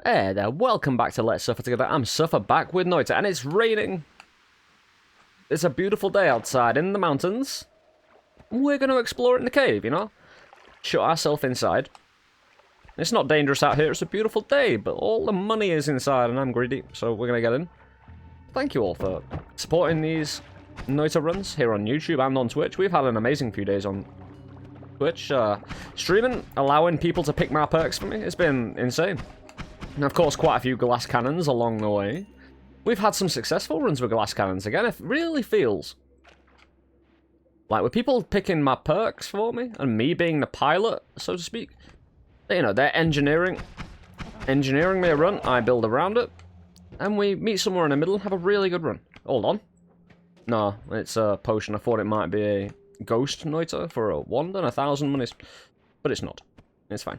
Hey there, welcome back to Let's Suffer Together. I'm Suffer, back with Noita, and it's raining. It's a beautiful day outside in the mountains. We're going to explore it in the cave, you know? Shut ourselves inside. It's not dangerous out here, it's a beautiful day, but all the money is inside and I'm greedy, so we're going to get in. Thank you all for supporting these Noita runs here on YouTube and on Twitch. We've had an amazing few days on Twitch. Streaming, allowing people to pick my perks for me, it's been insane. And of course, quite a few glass cannons along the way. We've had some successful runs with glass cannons. Again, it really feels like with people picking my perks for me, and me being the pilot, so to speak. You know, they're engineering me a run, I build around it, and we meet somewhere in the middle and have a really good run. Hold on. No, it's a potion. I thought it might be a ghost Noita for a wand and 1,000 monies, but it's not. It's fine.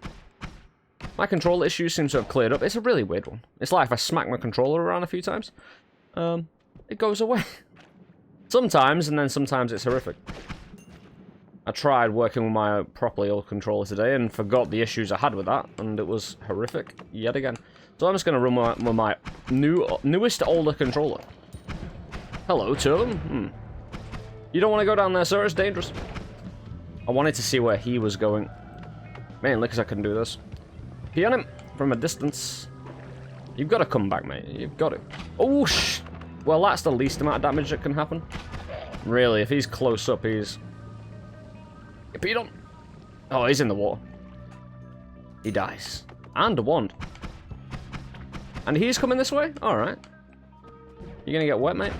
My controller issues seem to have cleared up. It's a really weird one. It's like if I smack my controller around a few times, it goes away. Sometimes, and then sometimes it's horrific. I tried working with my properly old controller today and forgot the issues I had with that, and it was horrific yet again. So I'm just going to run with my newest, older controller. Hello, two of them. You don't want to go down there, sir. It's dangerous. I wanted to see where he was going. Mainly because I couldn't do this. Pee on him from a distance. You've got to come back, mate. You've got to. Oh, well, that's the least amount of damage that can happen. Really, if he's close up, he's... Get peed on. Oh, he's in the water. He dies. And a wand. And he's coming this way? Alright. You gonna get wet, mate?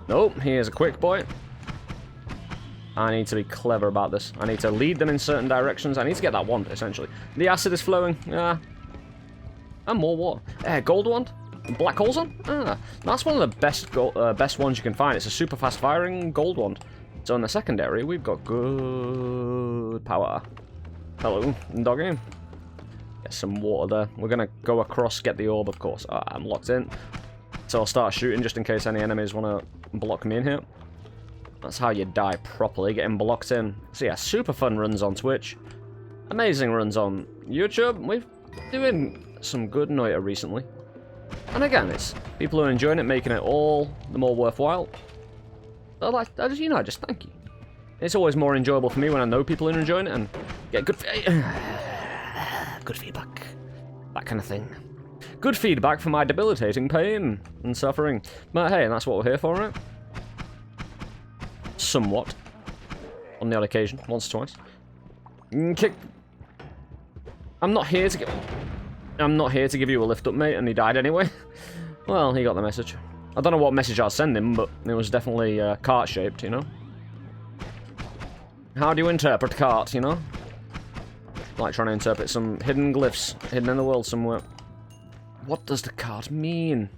Nope, he is a quick boy. I need to be clever about this. I need to lead them in certain directions. I need to get that wand, essentially. The acid is flowing. And more water. Gold wand? Black holes on? That's one of the best ones you can find. It's a super fast firing gold wand. So in the secondary, we've got good power. Hello, doggy. Get some water there. We're going to go across, get the orb, of course. I'm locked in. So I'll start shooting just in case any enemies want to block me in here. That's how you die properly, getting blocked in. So yeah, super fun runs on Twitch. Amazing runs on YouTube. We've been doing some good Noita recently. And again, it's people who are enjoying it, making it all the more worthwhile. I just thank you. It's always more enjoyable for me when I know people are enjoying it and get good feedback. That kind of thing. Good feedback for my debilitating pain and suffering. But hey, that's what we're here for, right? Somewhat. On the odd occasion. Once or twice. Kick. I'm not here to give you a lift up, mate, and he died anyway. Well, he got the message. I don't know what message I'll send him, but it was definitely cart-shaped, you know? How do you interpret cart, you know? Like trying to interpret some hidden glyphs hidden in the world somewhere. What does the cart mean?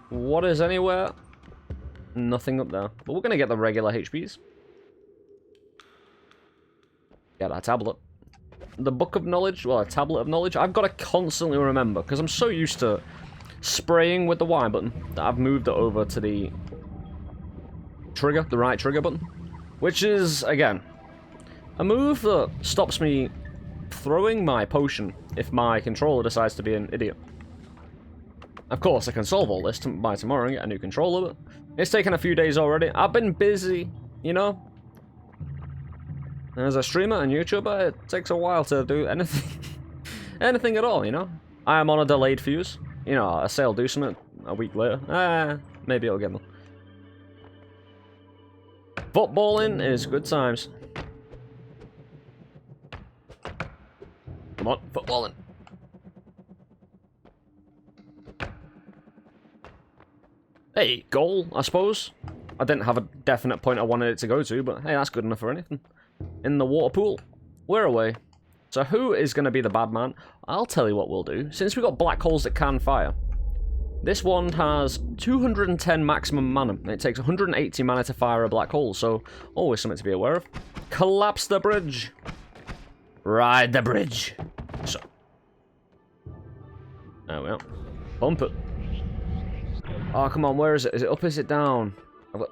What is anywhere? Nothing up there. But we're going to get the regular HPs. Get that tablet. The book of knowledge, well, a tablet of knowledge, I've got to constantly remember, because I'm so used to spraying with the Y button, that I've moved it over to the trigger, the right trigger button, which is, again, a move that stops me throwing my potion if my controller decides to be an idiot. Of course, I can solve all this by tomorrow and get a new controller, but it's taken a few days already. I've been busy, you know? As a streamer and YouTuber, it takes a while to do anything. Anything at all, you know? I am on a delayed fuse. You know, I say I'll do something a week later. Maybe it'll get me. Footballing is good times. Come on, footballing. Hey, goal, I suppose. I didn't have a definite point I wanted it to go to, but hey, that's good enough for anything. In the water pool. We're away. So who is going to be the bad man? I'll tell you what we'll do. Since we've got black holes that can fire, this wand has 210 maximum mana. It takes 180 mana to fire a black hole, so always something to be aware of. Collapse the bridge. Ride the bridge. So. There we are. Pump it. Oh, come on, where is it? Is it up, is it down?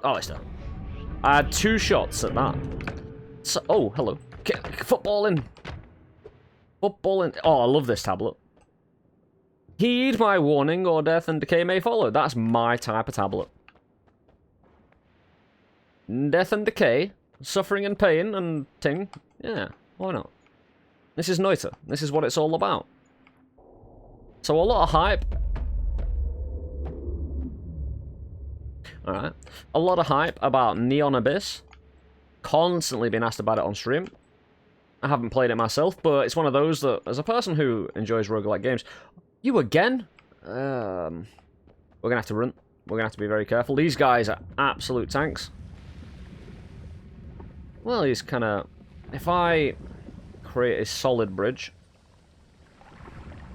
Oh, it's down. I had 2 shots at that. So, oh, hello. Football in. Football in... Oh, I love this tablet. Heed my warning or death and decay may follow. That's my type of tablet. Death and decay, suffering and pain and ting. Yeah, why not? This is Noita. This is what it's all about. So a lot of hype. Alright. A lot of hype about Neon Abyss. Constantly being asked about it on stream. I haven't played it myself, but it's one of those that, as a person who enjoys roguelike games... You again? We're gonna have to run. We're gonna have to be very careful. These guys are absolute tanks. Well, he's kind of... If I create a solid bridge...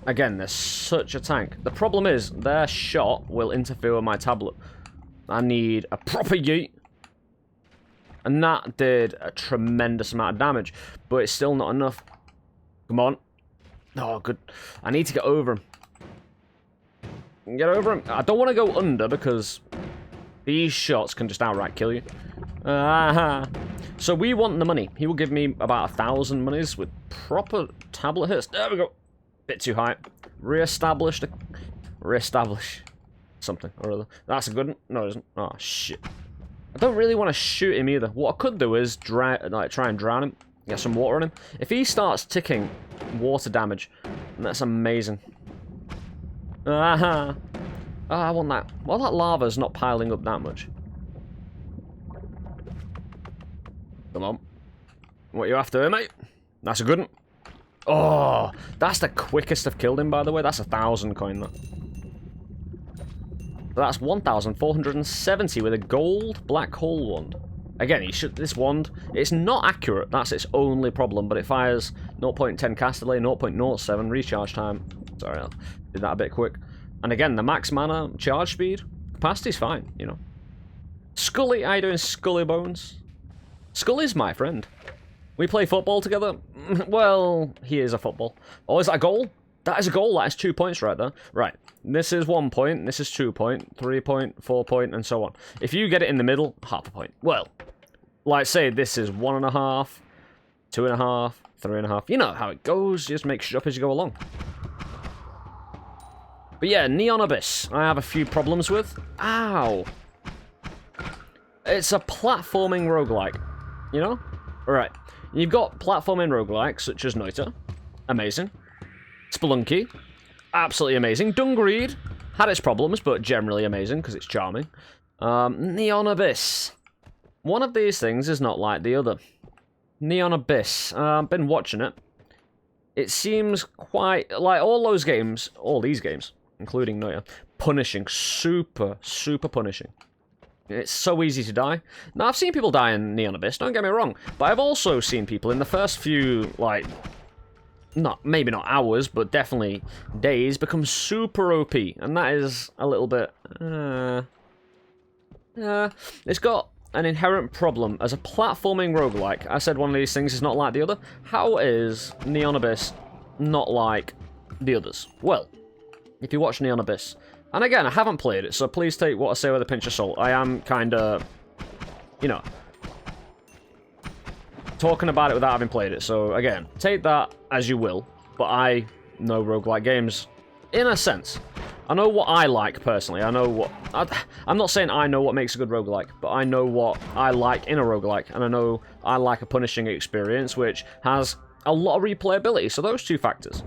Again, they're such a tank. The problem is, their shot will interfere with my tablet. I need a proper yeet. And that did a tremendous amount of damage. But it's still not enough. Come on. Oh, good. I need to get over him. Get over him. I don't want to go under because these shots can just outright kill you. So we want the money. He will give me about 1,000 monies with proper tablet hits. There we go. Bit too high. Re-establish something or other. That's a good one. No, it isn't. Oh, shit. I don't really want to shoot him either. What I could do is try and drown him. Get some water on him. If he starts ticking water damage, that's amazing. I want that. Well, that lava's not piling up that much. Come on. What you after here, mate? That's a good one. Oh, that's the quickest I've killed him, by the way. That's 1,000 coin, that. That's 1,470 with a gold black hole wand. Again, this wand, it's not accurate. That's its only problem, but it fires 0.10 cast delay, 0.07 recharge time. Sorry, I did that a bit quick. And again, the max mana, charge speed, capacity's fine, you know. Scully, how you doing, Scully Bones? Scully's my friend. We play football together? Well, he is a football. Oh, is that a goal? That is a goal. That is 2 points right there. Right. This is 1 point. This is 2 point, 3 point, 4 point, and so on. If you get it in the middle, half a point. Well, like say this is 1.5, 2.5, 3.5. You know how it goes. You just make shit up as you go along. But yeah, Neon Abyss. I have a few problems with. Ow. It's a platforming roguelike. You know? Alright. You've got platforming roguelikes such as Noita. Amazing. Spelunky. Absolutely amazing. Dungreed had its problems, but generally amazing because it's charming. Neon Abyss. One of these things is not like the other. Neon Abyss. I've been watching it. It seems quite like all those games, all these games, including Noita, punishing. Super, super punishing. It's so easy to die. Now, I've seen people die in Neon Abyss, don't get me wrong, but I've also seen people in the first few, like, maybe not hours, but definitely days, become super OP, and that is a little bit, it's got an inherent problem. As a platforming roguelike, I said one of these things is not like the other. How is Neon Abyss not like the others? Well, if you watch Neon Abyss, and again, I haven't played it, so please take what I say with a pinch of salt. I am kind of, you know, talking about it without having played it. So again, take that as you will. But I know roguelike games, in a sense. I know what I like, personally. I know what... I'm not saying I know what makes a good roguelike, but I know what I like in a roguelike. And I know I like a punishing experience, which has a lot of replayability. So those two factors.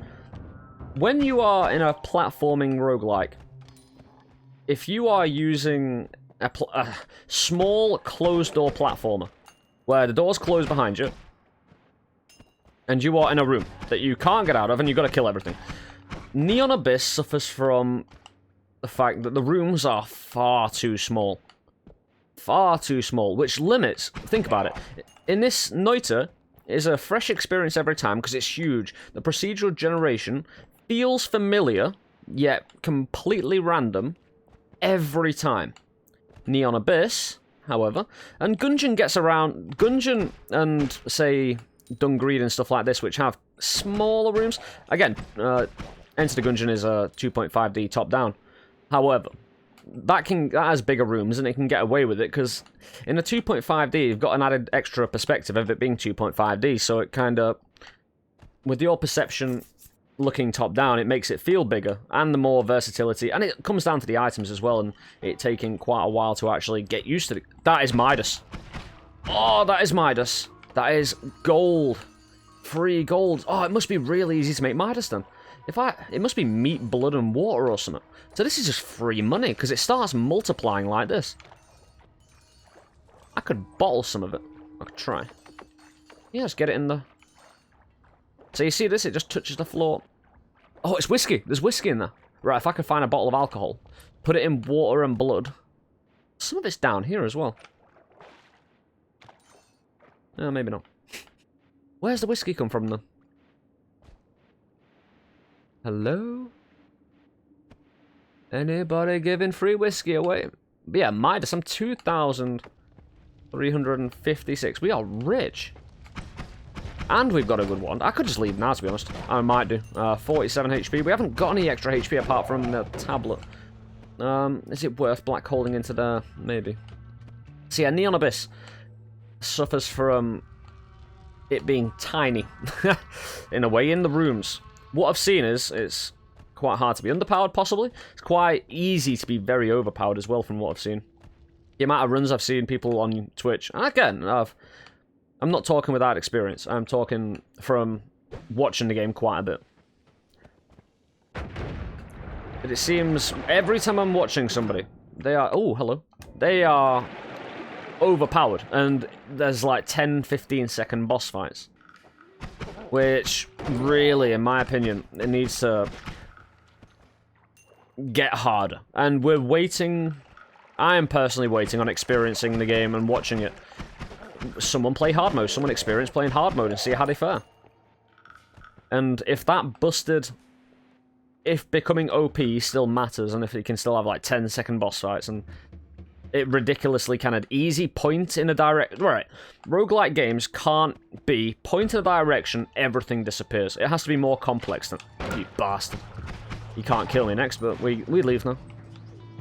When you are in a platforming roguelike, if you are using a small closed-door platformer, where the door's closed behind you, and you are in a room that you can't get out of, and you've got to kill everything, Neon Abyss suffers from the fact that the rooms are far too small. Far too small, which limits... Think about it. In this, Noita is a fresh experience every time, because it's huge. The procedural generation feels familiar, yet completely random, every time. Neon Abyss, however, and Gungeon gets around... Gungeon and, say, Dungreed and stuff like this, which have smaller rooms. Again, Enter the Gungeon is a 2.5D top-down. However, that has bigger rooms, and it can get away with it, because in a 2.5D, you've got an added extra perspective of it being 2.5D, so it kind of... with your perception looking top down, it makes it feel bigger, and the more versatility, and it comes down to the items as well, and it taking quite a while to actually get used to it. That is Midas. Oh, that is Midas. That is gold. Free gold. Oh, it must be really easy to make Midas then. It must be meat, blood, and water or something. So this is just free money, because it starts multiplying like this. I could bottle some of it. I could try. Yeah, just get it in the... So you see this? It just touches the floor. Oh, it's whiskey. There's whiskey in there. Right, if I could find a bottle of alcohol, put it in water and blood. Some of it's down here as well. Maybe not. Where's the whiskey come from, then? Hello? Anybody giving free whiskey away? But yeah, Midas, I'm 2,356. We are rich. And we've got a good one. I could just leave now, to be honest. I might do. 47 HP. We haven't got any extra HP apart from the tablet. Is it worth black holding into there? Maybe. So yeah, Neon Abyss suffers from it being tiny. In a way, in the rooms. What I've seen is it's quite hard to be underpowered, possibly. It's quite easy to be very overpowered as well, from what I've seen. The amount of runs I've seen people on Twitch. And again, I'm not talking without experience. I'm talking from watching the game quite a bit. But it seems every time I'm watching somebody, they are... Oh, hello. They are overpowered. And there's like 10-15 second boss fights. Which, really, in my opinion, it needs to get harder. And we're waiting... I am personally waiting on experiencing the game and watching it. Someone play hard mode, someone experienced playing hard mode and see how they fare. And if that busted, if becoming OP still matters, and if it can still have like 10-second boss fights, and it ridiculously kind of easy point in a direct... Right, roguelike games can't be point in a direction, everything disappears. It has to be more complex than... You bastard. You can't kill me next, but we leave now.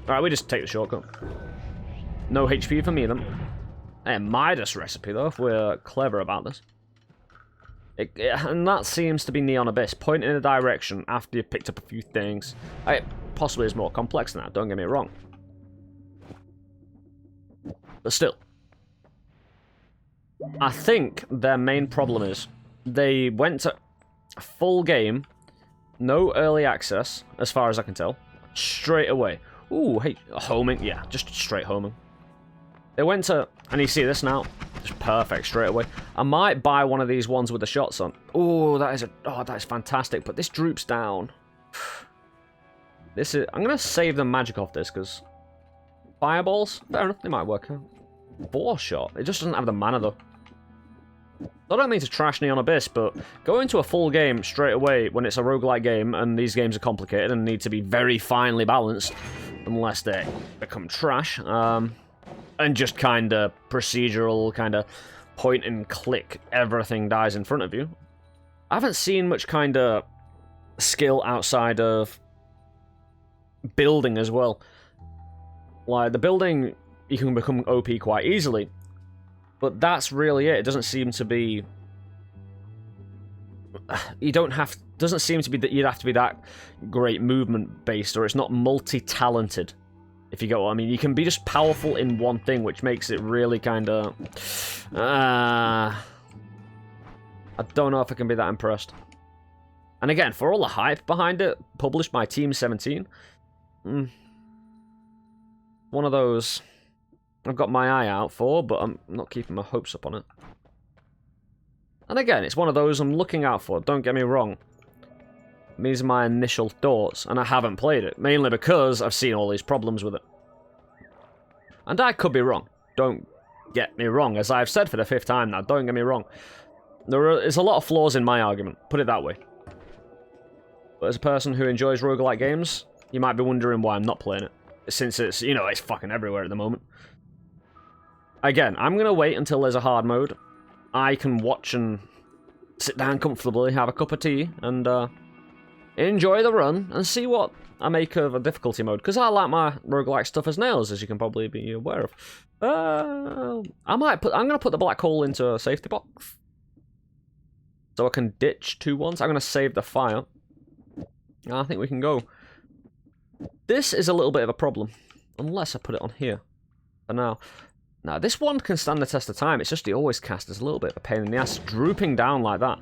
Alright, we just take the shortcut. No HP for me then. A Midas recipe, though, if we're clever about this. And that seems to be Neon Abyss. Point in a direction after you've picked up a few things. It possibly is more complex than that, don't get me wrong. But still. I think their main problem is they went to full game, no early access, as far as I can tell, straight away. Ooh, hey, homing. Yeah, just straight homing. They went to... And you see this now? Just perfect straight away. I might buy one of these ones with the shots on. Oh, that is fantastic. But this droops down. This is... I'm going to save the magic off this, because... Fireballs? Fair enough, they might work out. Boar shot. It just doesn't have the mana, though. I don't mean to trash Neon Abyss, but go into a full game straight away when it's a roguelike game, and these games are complicated and need to be very finely balanced, unless they become trash. And just kind of procedural, kind of point and click, everything dies in front of you. I haven't seen much kind of skill outside of building as well. Like, the building, you can become OP quite easily, but that's really it. It doesn't seem to be... doesn't seem to be that you'd have to be that great movement-based, or it's not multi-talented. If you get what I mean. You can be just powerful in one thing, which makes it really kind of... I don't know if I can be that impressed. And again, for all the hype behind it, published by Team 17, one of those I've got my eye out for, but I'm not keeping my hopes up on it. And again, it's one of those I'm looking out for, don't get me wrong. These are my initial thoughts, and I haven't played it, mainly because I've seen all these problems with it. And I could be wrong. Don't get me wrong, as I've said for the 5th time now, don't get me wrong. There is a lot of flaws in my argument, put it that way. But as a person who enjoys roguelike games, you might be wondering why I'm not playing it. Since it's, you know, it's fucking everywhere at the moment. Again, I'm going to wait until there's a hard mode. I can watch and sit down comfortably, have a cup of tea, and enjoy the run, and see what I make of a difficulty mode. Because I like my roguelike stuff as nails, as you can probably be aware of. I'm going to put the black hole into a safety box. So I can ditch 2 ones. I'm going to save the fire. I think we can go. This is a little bit of a problem. Unless I put it on here. For now. Now, this one can stand the test of time. It's just the always cast is a little bit of a pain in the ass. Drooping down like that.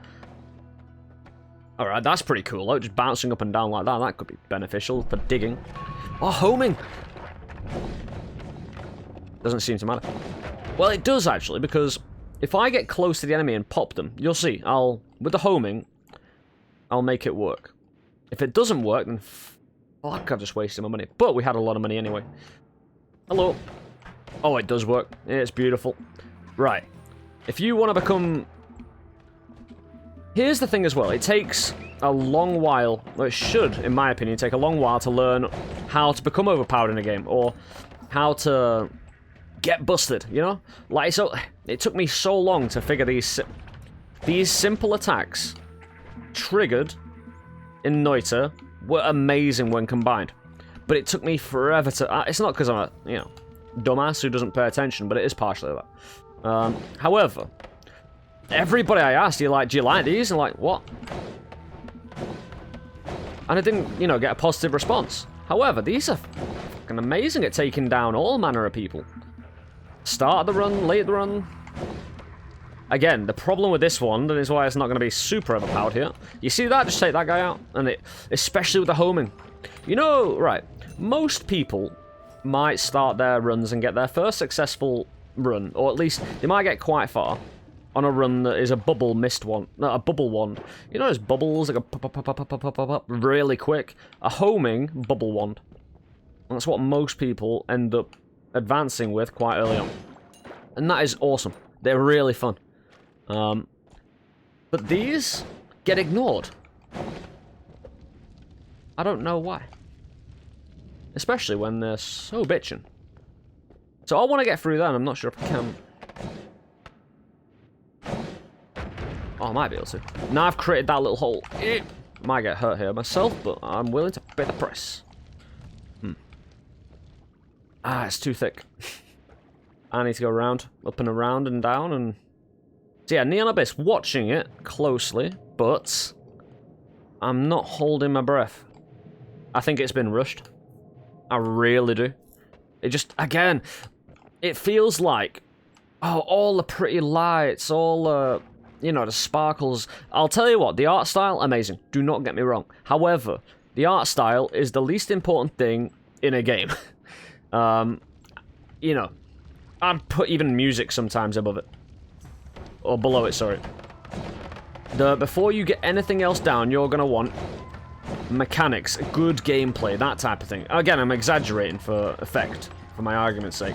Alright, that's pretty cool. Though. Just bouncing up and down like that. That could be beneficial for digging. Oh, homing! Doesn't seem to matter. Well, it does actually, because if I get close to the enemy and pop them, you'll see, with the homing, I'll make it work. If it doesn't work, then fuck, I've just wasted my money. But we had a lot of money anyway. Hello. Oh, it does work. It's beautiful. Right. If you want to become... Here's the thing as well. It takes a long while, well, it should, in my opinion, take a long while to learn how to become overpowered in a game, or how to get busted, you know? Like, so, it took me so long to figure these simple attacks triggered in Noita were amazing when combined. But it took me forever to... it's not because I'm a, you know, dumbass who doesn't pay attention, but it is partially that. However, everybody I asked, do you like these? And like, what? And I didn't, you know, get a positive response. However, these are fucking amazing at taking down all manner of people. Start of the run, late the run. Again, the problem with this one, that is why it's not going to be super overpowered here. You see that? Just take that guy out. And it, especially with the homing. You know, right, most people might start their runs and get their first successful run, or at least they might get quite far on a run that is a bubble mist one, not a bubble wand. You know those bubbles that go pop, pop, pop, pop, pop, pop, pop, pop, really quick? A homing bubble wand. And that's what most people end up advancing with quite early on. And that is awesome. They're really fun. But these get ignored. I don't know why. Especially when they're so bitchin'. So I want to get through that, and I'm not sure if I can. Oh, I might be able to. Now I've created that little hole. Might get hurt here myself, but I'm willing to pay the price. Ah, it's too thick. I need to go around, up and around and down, and... So yeah, Neon Abyss, watching it closely, but... I'm not holding my breath. I think it's been rushed. I really do. It just, again, it feels like, oh, all the pretty lights, all the, you know, the sparkles. I'll tell you what, the art style, amazing. Do not get me wrong. However, the art style is the least important thing in a game. You know, I'd put even music sometimes above it. Or below it, sorry. Before you get anything else down, you're going to want mechanics, good gameplay, that type of thing. Again, I'm exaggerating for effect, for my argument's sake.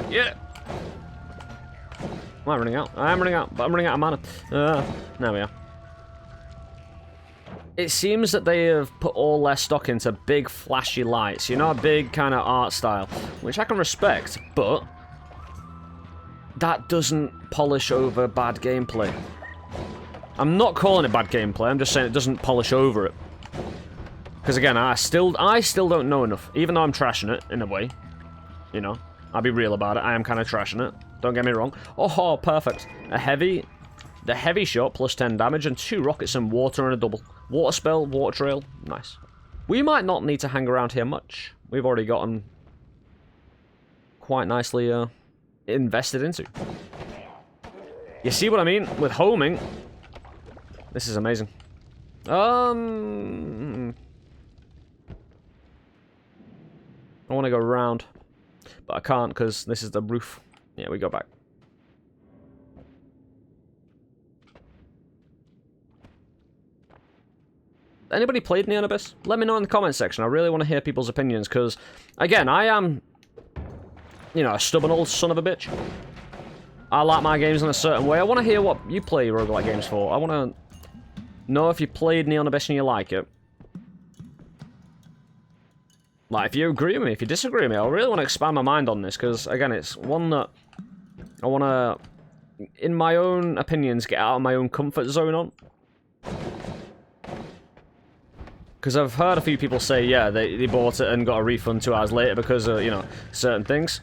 Yeah. Am I running out? I am running out, but I'm running out of mana. There we are. It seems that they have put all their stock into big flashy lights, you know, a big kind of art style, which I can respect, but that doesn't polish over bad gameplay. I'm not calling it bad gameplay, I'm just saying it doesn't polish over it. Because again, I still don't know enough, even though I'm trashing it, in a way. You know, I'll be real about it, I am kind of trashing it, don't get me wrong. Oh, perfect. The heavy shot, plus 10 damage, and 2 rockets and water and a double. Water spell, water trail, nice. We might not need to hang around here much. We've already gotten quite nicely invested into. You see what I mean? With homing, this is amazing. I want to go around, but I can't because this is the roof. Yeah, we go back. Anybody played Neon Abyss? Let me know in the comment section. I really want to hear people's opinions, because, again, I am, you know, a stubborn old son of a bitch. I like my games in a certain way. I want to hear what you play roguelike games for. I want to know if you played Neon Abyss and you like it. Like, if you agree with me, if you disagree with me, I really want to expand my mind on this, because, again, it's one that I want to, in my own opinions, get out of my own comfort zone on. Because I've heard a few people say, yeah, they bought it and got a refund 2 hours later because of, you know, certain things.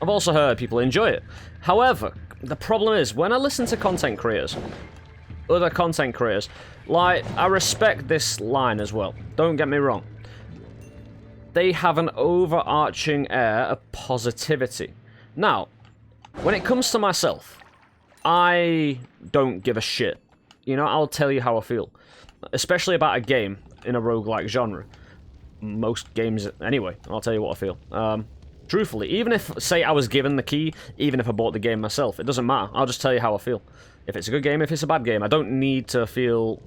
I've also heard people enjoy it. However, the problem is, when I listen to content creators, other content creators, like, I respect this line as well. Don't get me wrong. They have an overarching air of positivity. Now, when it comes to myself, I don't give a shit. You know, I'll tell you how I feel. Especially about a game in a roguelike genre. Most games, anyway, I'll tell you what I feel. Truthfully, even if, say, I was given the key, even if I bought the game myself, it doesn't matter. I'll just tell you how I feel. If it's a good game, if it's a bad game, I don't need to feel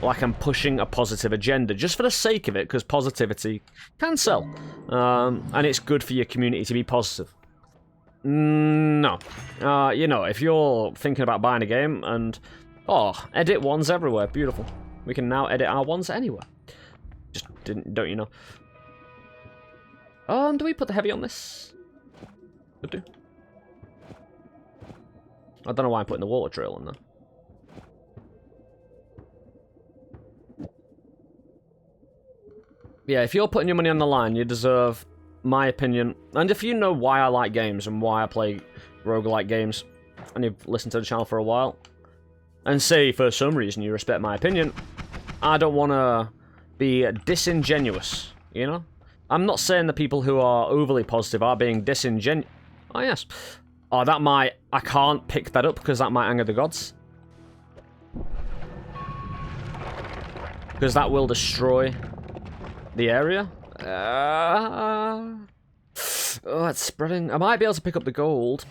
like I'm pushing a positive agenda just for the sake of it, because positivity can sell. And it's good for your community to be positive. No. You know, if you're thinking about buying a game and... Oh, edit ones everywhere. Beautiful. We can now edit our ones anywhere. Just don't you know? Do we put the heavy on this? Could do. I don't know why I'm putting the water trail on there. Yeah, if you're putting your money on the line, you deserve my opinion. And if you know why I like games and why I play roguelike games, and you've listened to the channel for a while, and say for some reason you respect my opinion, I don't want to be disingenuous, you know? I'm not saying the people who are overly positive are being disingenuous. Oh, yes. Oh, that might... I can't pick that up because that might anger the gods. Because that will destroy the area. Oh, it's spreading. I might be able to pick up the gold.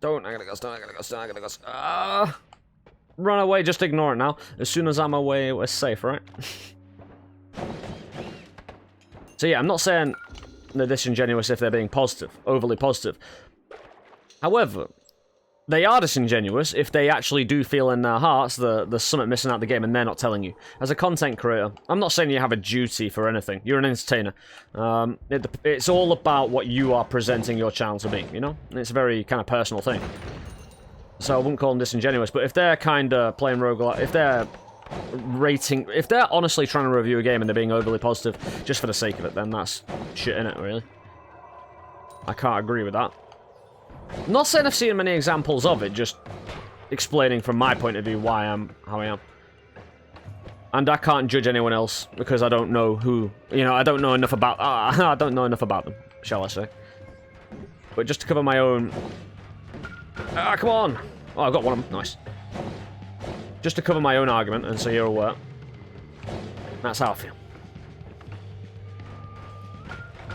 Don't. I gotta go. Run away. Just ignore it now. As soon as I'm away, we're safe, right? So yeah, I'm not saying they're disingenuous if they're being positive, overly positive. However, they are disingenuous if they actually do feel in their hearts that there's something missing out of the game and they're not telling you. As a content creator, I'm not saying you have a duty for anything. You're an entertainer. It's all about what you are presenting your channel to be, you know? It's a very kind of personal thing. So I wouldn't call them disingenuous, but if they're kind of playing roguelike, if they're honestly trying to review a game and they're being overly positive just for the sake of it, then that's shit in it, really. I can't agree with that. I'm not saying I've seen many examples of it, just explaining from my point of view why I'm how I am. And I can't judge anyone else because I don't know who, you know, I don't know enough about, I don't know enough about them, shall I say. But just to cover my own, come on! Oh, I got one of them, nice. Just to cover my own argument, and so you're aware. That's how I feel.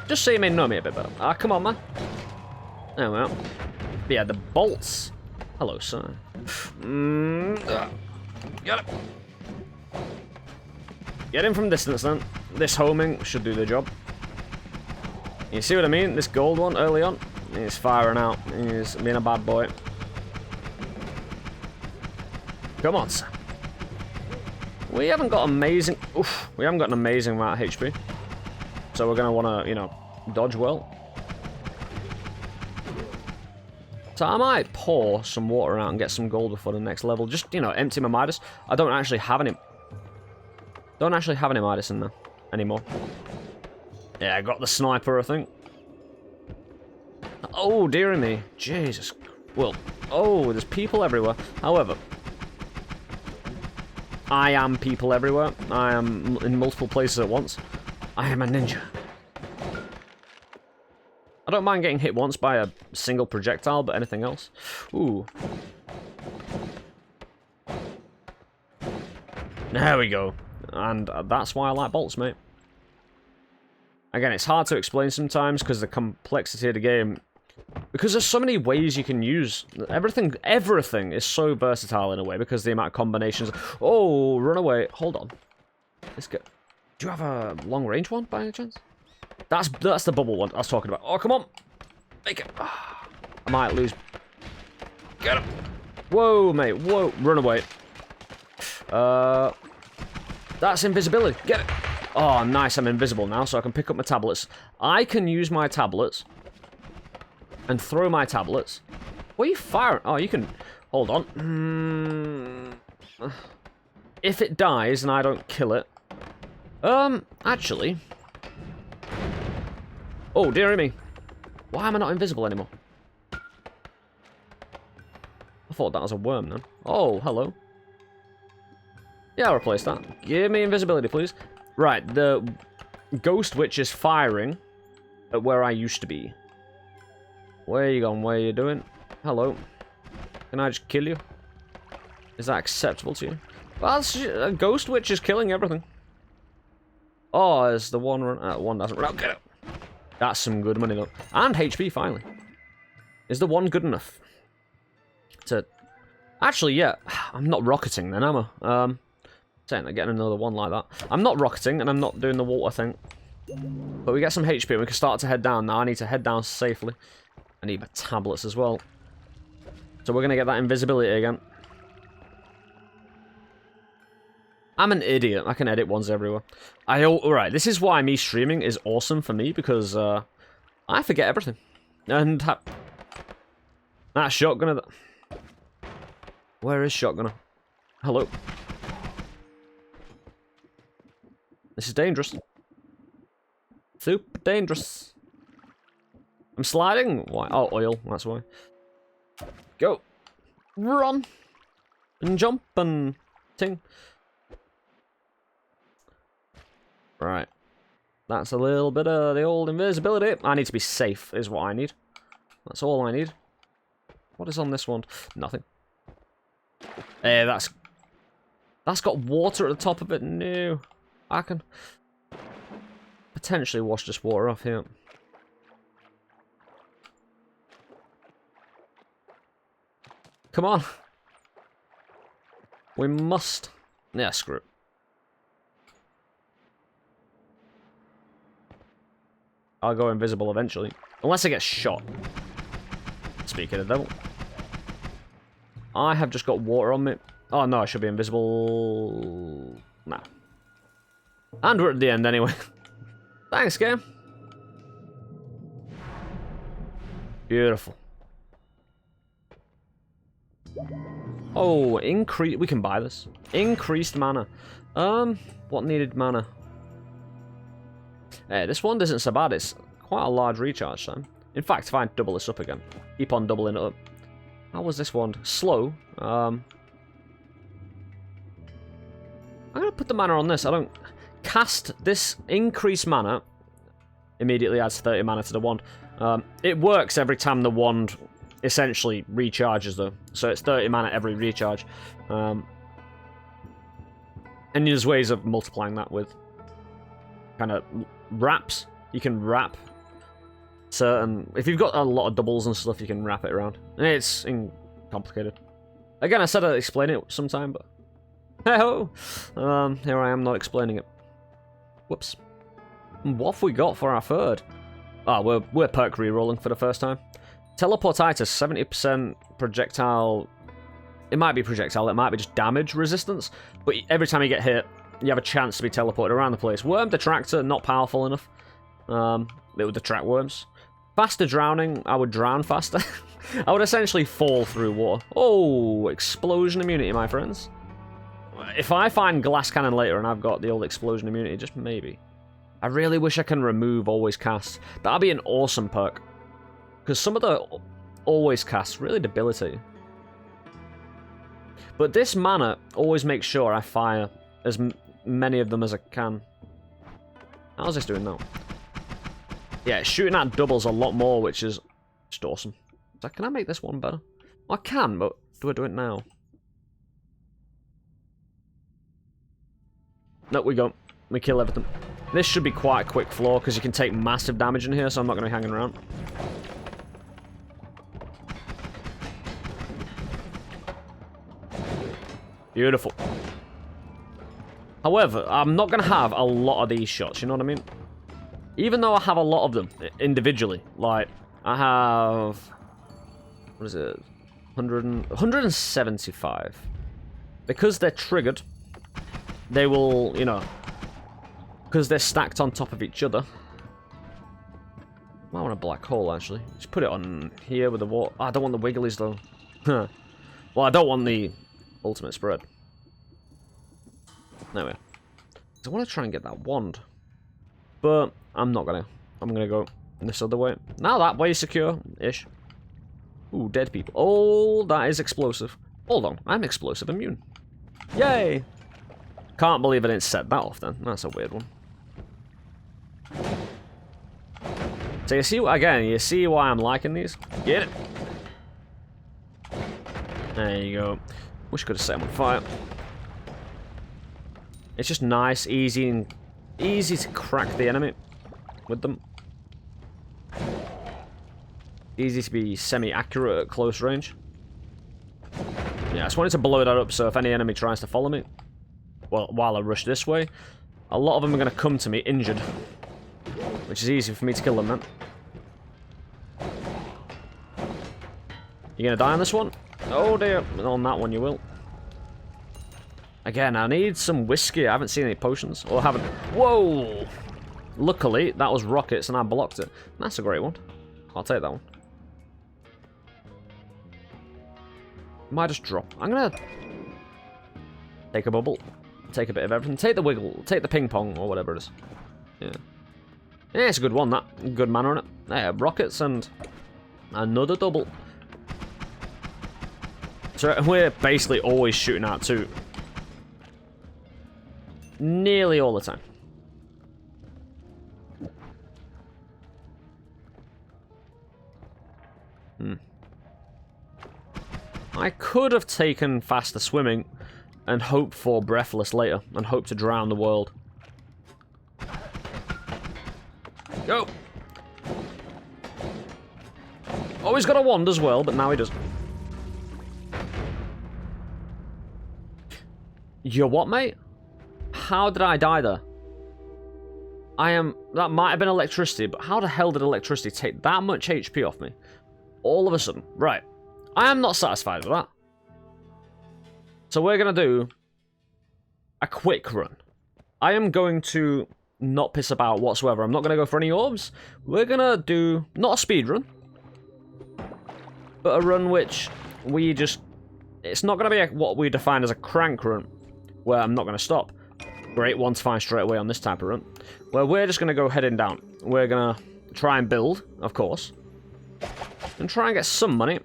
Just so you may know me a bit better. Come on, man. There we are. But yeah, the bolts. Hello, sir. Get it. Get him from distance, then. This homing should do the job. You see what I mean? This gold one early on. He's firing out. He's being a bad boy. Come on, sir. We haven't got amazing... Oof, we haven't got an amazing amount of HP. So we're going to want to, you know, dodge well. So I might pour some water out and get some gold before the next level. Just, you know, empty my Midas. I don't actually have any... Midas in there anymore. Yeah, I got the sniper, I think. Oh, dearie me. Jesus. Well, oh, there's people everywhere. However... I am people everywhere. I am in multiple places at once. I am a ninja. I don't mind getting hit once by a single projectile, but anything else? Ooh. There we go. And that's why I like bolts, mate. Again, it's hard to explain sometimes because the complexity of the game... Because there's so many ways you can use... Everything is so versatile in a way because the amount of combinations... Oh, run away. Hold on. Let's go. Do you have a long-range one, by any chance? That's the bubble one I was talking about. Oh, come on. Make it. I might lose. Get him. Whoa, mate. Whoa. Run away. That's invisibility. Get it. Oh, nice. I'm invisible now, so I can pick up my tablets. I can use my tablets... and throw my tablets. What are you firing? Oh, you can... Hold on. If it dies and I don't kill it... Actually... Oh, dearie me. Why am I not invisible anymore? I thought that was a worm then. Oh, hello. Yeah, I'll replace that. Give me invisibility, please. Right, the ghost witch is firing at where I used to be. Where are you going? What are you doing? Hello. Can I just kill you? Is that acceptable to you? Well, a ghost witch is killing everything. Oh, is the one run? One doesn't run. Get it. That's some good money though. And HP finally. Is the one good enough to? Actually, yeah. I'm not rocketing then, am I? Saying I'm getting another one like that. I'm not rocketing and I'm not doing the water thing. But we get some HP and we can start to head down. Now I need to head down safely. I need my tablets as well. So we're gonna get that invisibility again. I'm an idiot. I can edit ones everywhere. Alright, this is why me streaming is awesome for me, because I forget everything. And that shotgunner. Where is shotgunner? Hello. This is dangerous. Super dangerous. I'm sliding. Why? Oh, oil. That's why. Go. Run. And jump and ting. Right. That's a little bit of the old invisibility. I need to be safe, is what I need. That's all I need. What is on this one? Nothing. That's got water at the top of it. No. I can potentially wash this water off here. Come on. We must. Yeah, screw it. I'll go invisible eventually. Unless I get shot. Speaking of the devil. I have just got water on me. Oh no, I should be invisible. Nah. And we're at the end anyway. Thanks, game. Beautiful. Oh, we can buy this. Increased mana. What needed mana? This one isn't so bad. It's quite a large recharge time. In fact, if I double this up again, keep on doubling it up. How was this one? Slow. I'm gonna put the mana on this. I don't cast this increased mana. Immediately adds 30 mana to the wand. It works every time the wand essentially recharges though. So it's 30 mana every recharge. And there's ways of multiplying that with kind of wraps. You can wrap certain... If you've got a lot of doubles and stuff, you can wrap it around. And it's complicated. Again, I said I'd explain it sometime, but... Hey-ho! Here I am not explaining it. Whoops. What have we got for our third? Oh, we're perk rerolling for the first time. Teleportitis, 70% projectile... It might be projectile, it might be just damage resistance. But every time you get hit, you have a chance to be teleported around the place. Worm Detractor, not powerful enough. It would detract worms. Faster drowning, I would drown faster. I would essentially fall through water. Oh, explosion immunity, my friends. If I find glass cannon later and I've got the old explosion immunity, just maybe. I really wish I can remove always cast. That'd be an awesome perk. Because some of the always casts really debilitate you. But this mana always makes sure I fire as many of them as I can. How's this doing now? Yeah, shooting at doubles a lot more, which is just awesome. So can I make this one better? Well, I can, but do I do it now? No, we go. We kill everything. This should be quite a quick floor, because you can take massive damage in here, so I'm not going to be hanging around. Beautiful. However, I'm not going to have a lot of these shots, you know what I mean? Even though I have a lot of them individually. Like, I have... What is it? 175. Because they're triggered, they will, you know... Because they're stacked on top of each other. I want a black hole, actually. Just put it on here with the water. Oh, I don't want the wigglies, though. Well, I don't want the ultimate spread. Anyway. I want to try and get that wand. But I'm not gonna. I'm gonna go this other way. Now that way is secure-ish. Ooh, dead people. Oh, that is explosive. Hold on, I'm explosive immune. Yay! Can't believe I didn't set that off then. That's a weird one. So you see, again, you see why I'm liking these? Get it! There you go. Wish I could have set them on fire. It's just nice, easy to crack the enemy with them. Easy to be semi-accurate at close range. Yeah, I just wanted to blow that up so if any enemy tries to follow me, well, while I rush this way, a lot of them are going to come to me injured. Which is easy for me to kill them, man. You going to die on this one? Oh dear, on that one you will. Again, I need some whiskey. I haven't seen any potions. Or haven't... Whoa! Luckily, that was rockets and I blocked it. That's a great one. I'll take that one. Might just drop. I'm gonna... take a bubble. Take a bit of everything. Take the wiggle. Take the ping pong, or whatever it is. Yeah. Yeah, it's a good one, that. Good mana on it. Yeah, rockets and... another double. So we're basically always shooting out two. Nearly all the time. I could have taken faster swimming and hoped for breathless later and hoped to drown the world. Go! Oh, he's got a wand as well, but now he doesn't. You're what, mate? How did I die there? That might have been electricity, but how the hell did electricity take that much HP off me? All of a sudden. Right. I am not satisfied with that. So we're going to do a quick run. I am going to not piss about whatsoever. I'm not going to go for any orbs. We're going to do, not a speed run, but a run which we just... It's not going to be what we define as a crank run, where I'm not going to stop. Great one to find straight away on this type of run. Where we're just going to go heading down. We're going to try and build, of course. And try and get some money.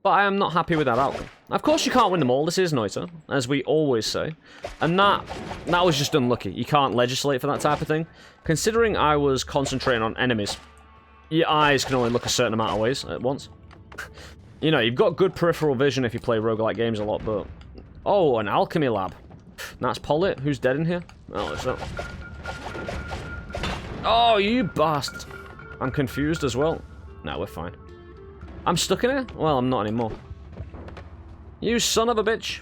But I am not happy with that outcome. Of course you can't win them all. This is Noita, as we always say. And that was just unlucky. You can't legislate for that type of thing. Considering I was concentrating on enemies, your eyes can only look a certain amount of ways at once. You know, you've got good peripheral vision if you play roguelike games a lot, but... Oh, an alchemy lab. That's Polly. Who's dead in here? Oh, it's not. Oh, you bastard. I'm confused as well. No, we're fine. I'm stuck in here? Well, I'm not anymore. You son of a bitch.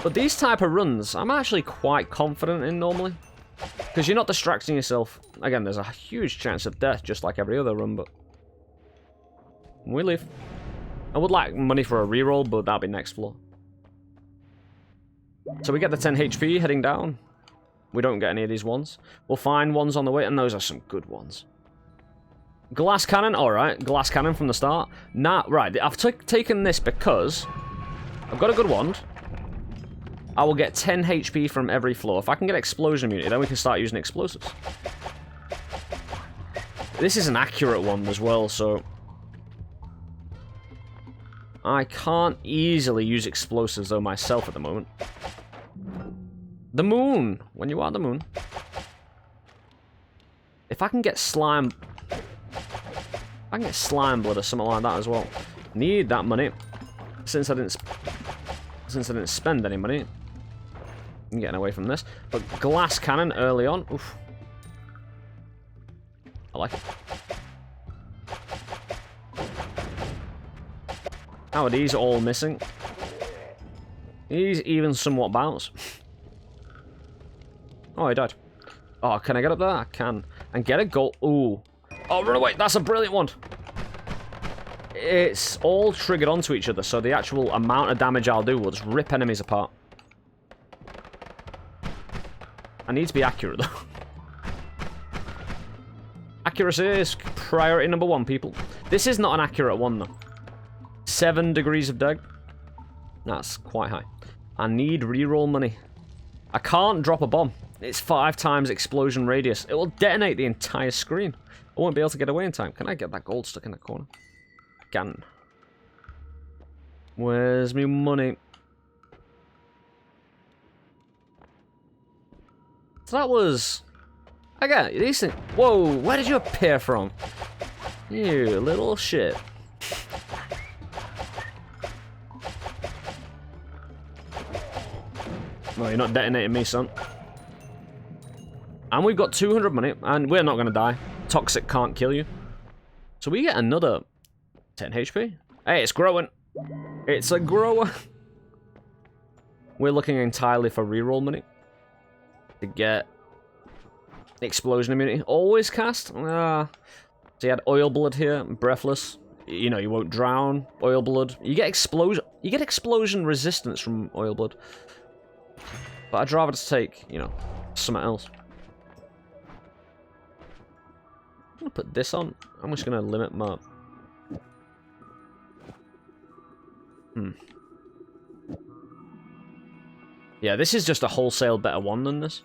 But these type of runs, I'm actually quite confident in normally. Because you're not distracting yourself. Again, there's a huge chance of death, just like every other run, but... we leave. I would like money for a reroll, but that'll be next floor. So we get the 10 HP heading down. We don't get any of these ones. We'll find ones on the way, and those are some good ones. Glass cannon, alright. Glass cannon from the start. Nah, right. I've taken this because I've got a good wand. I will get 10 HP from every floor. If I can get explosion immunity, then we can start using explosives. This is an accurate one as well, so... I can't easily use explosives, though, myself at the moment. The moon! When you are the moon. If I can get slime... If I can get slime blood or something like that as well. Need that money. Since I didn't spend any money. I'm getting away from this. But glass cannon early on. Oof. I like it. How are these all missing? He's even somewhat bounced. Oh, he died. Oh, can I get up there? I can. And get a gold. Ooh. Oh, run away. That's a brilliant one. It's all triggered onto each other, so the actual amount of damage I'll do will just rip enemies apart. I need to be accurate, though. Accuracy is priority number one, people. This is not an accurate one, though. 7 degrees of deg. That's quite high. I need reroll money. I can't drop a bomb. It's 5 times explosion radius. It will detonate the entire screen. I won't be able to get away in time. Can I get that gold stuck in that corner? Can. Where's me money? So that was... I got these things. Whoa, where did you appear from? You little shit. No, you're not detonating me, son. And we've got 200 money, and we're not going to die. Toxic can't kill you. So we get another 10 HP. Hey, it's growing. It's a grower. We're looking entirely for reroll money to get explosion immunity. Always cast. So you had oil blood here, breathless. You know, you won't drown. Oil blood. You get explosion. You get explosion resistance from oil blood. But I'd rather just take, you know, something else. I'm gonna put this on. I'm just gonna limit my... Yeah, this is just a wholesale better one than this.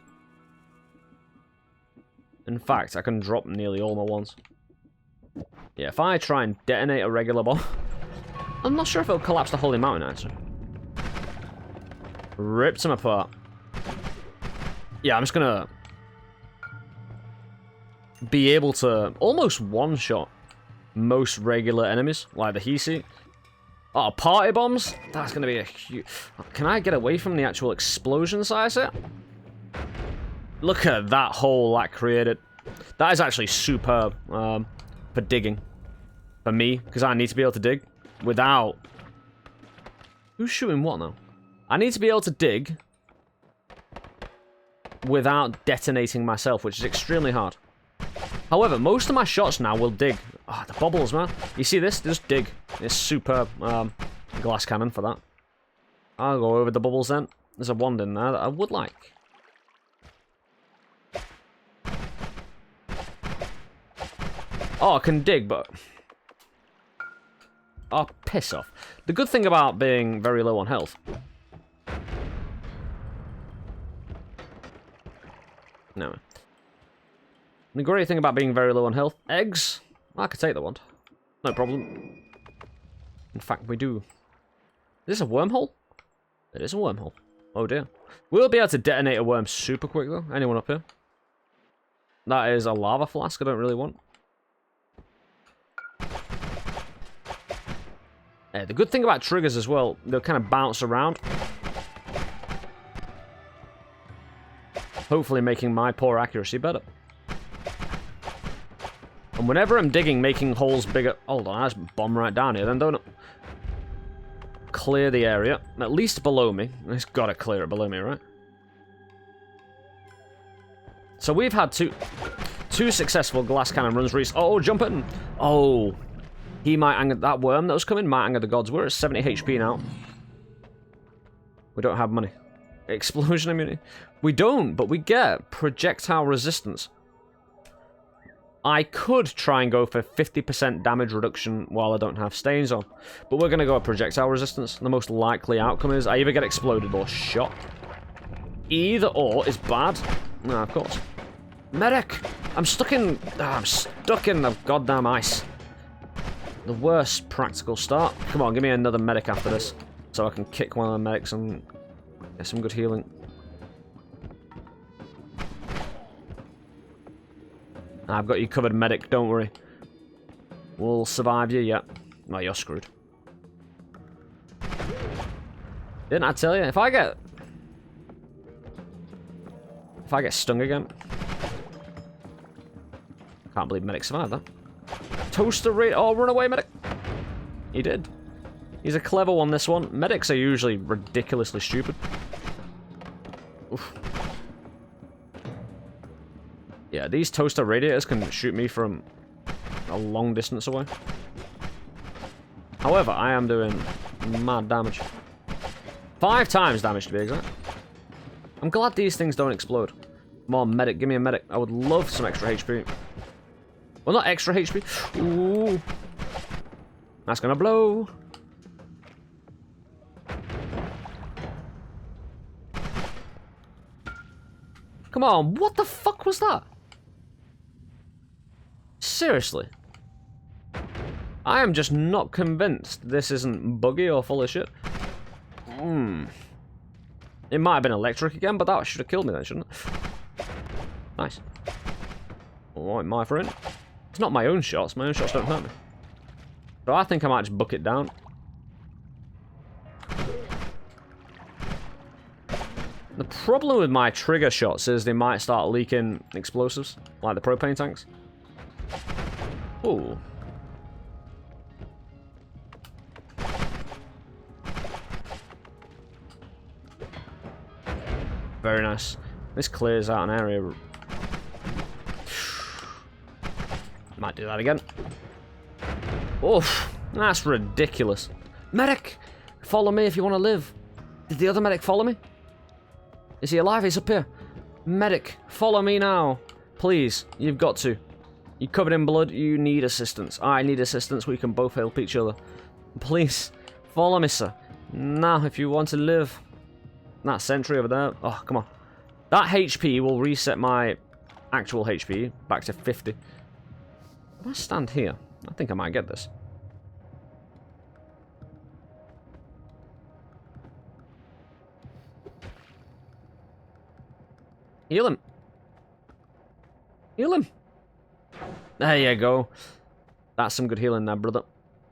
In fact, I can drop nearly all my ones. Yeah, if I try and detonate a regular bomb... I'm not sure if it'll collapse the holy mountain, actually. Ripped them apart. Yeah, I'm just gonna... be able to almost one-shot most regular enemies, like the Hisi. Oh, party bombs? That's gonna be a huge... Can I get away from the actual explosion size here? Look at that hole that created. That is actually superb for digging. For me, because I need to be able to dig without... Who's shooting what now? I need to be able to dig without detonating myself, which is extremely hard. However, most of my shots now will dig. Ah, the bubbles, man. You see this? Just dig. It's superb. Glass cannon for that. I'll go over the bubbles then. There's a wand in there that I would like. Oh, I can dig, but... Oh, piss off. The good thing about being very low on health... No. The great thing about being very low on health... Eggs? I could take that one. No problem. In fact, we do. Is this a wormhole? It is a wormhole. Oh dear. We'll be able to detonate a worm super quick though. Anyone up here? That is a lava flask I don't really want. Yeah, the good thing about triggers as well, they'll kind of bounce around. Hopefully making my poor accuracy better. And whenever I'm digging, making holes bigger... Hold on, I just bomb right down here then, don't it? Clear the area. At least below me. It's gotta clear it below me, right? So we've had two successful glass cannon runs recently. Oh, jump in! Oh, he might anger... That worm that was coming might anger the gods. We're at 70 HP now. We don't have money. Explosion immunity. We don't, but we get projectile resistance. I could try and go for 50% damage reduction while I don't have stains on. But we're going to go with projectile resistance. The most likely outcome is I either get exploded or shot. Either or is bad. No, of course. Medic! I'm stuck in the goddamn ice. The worst practical start. Come on, give me another medic after this. So I can kick one of the medics and get some good healing. I've got you covered, medic, don't worry. We'll survive you, yeah. Well, you're screwed. Didn't I tell you? If I get stung again... Can't believe medic survived that. Toaster rate... Oh, run away, medic! He did. He's a clever one, this one. Medics are usually ridiculously stupid. Oof. Yeah, these toaster radiators can shoot me from a long distance away. However, I am doing mad damage. 5 times damage to be exact. I'm glad these things don't explode. Come on, medic, give me a medic. I would love some extra HP. Well, not extra HP. Ooh. That's gonna blow. Come on, what the fuck was that? Seriously. I am just not convinced this isn't buggy or full of shit. It might have been electric again, but that should have killed me then, shouldn't it? Nice. Alright, my friend. It's not my own shots. My own shots don't hurt me. So I think I might just buck it down. The problem with my trigger shots is they might start leaking explosives, like the propane tanks. Ooh. Very nice. This clears out an area. Might do that again. Oof, that's ridiculous. Medic! Follow me if you want to live. Did the other medic follow me? Is he alive? He's up here. Medic, follow me now. Please, you've got to. You're covered in blood, you need assistance. I need assistance, we can both help each other. Please, follow me, sir. Now, if you want to live. That sentry over there. Oh, come on. That HP will reset my actual HP back to 50. If I stand here, I think I might get this. Heal him. Heal him. There you go. That's some good healing there, brother.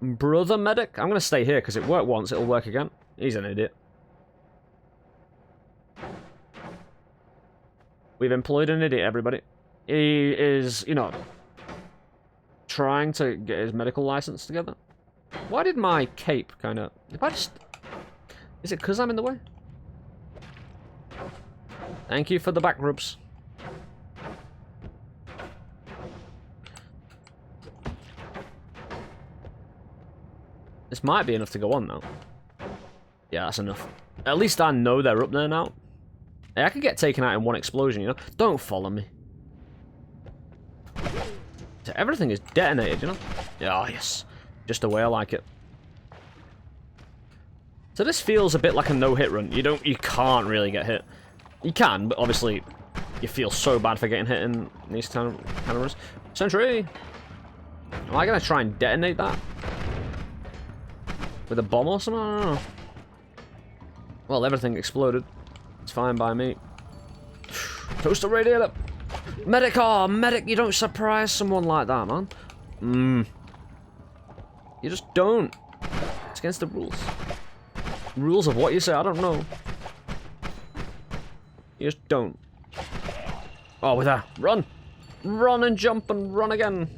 Brother medic. I'm going to stay here because it worked once. It'll work again. He's an idiot. We've employed an idiot, everybody. He is, you know, trying to get his medical license together. Why did my cape kind of... If I just... Is it because I'm in the way? Thank you for the back rubs. This might be enough to go on now. Yeah, that's enough. At least I know they're up there now. Hey, I could get taken out in one explosion, you know? Don't follow me. So everything is detonated, you know? Oh, yes. Just the way I like it. So this feels a bit like a no-hit run. You can't really get hit. You can, but obviously you feel so bad for getting hit in these kind of runs. Sentry! Am I going to try and detonate that? With a bomb or something? I don't know. Well, everything exploded. It's fine by me. Toast the radiator! Medic! Oh, medic! You don't surprise someone like that, man. You just don't. It's against the rules. Rules of what you say, I don't know. You just don't. Oh, with that. Run! Run and jump and run again.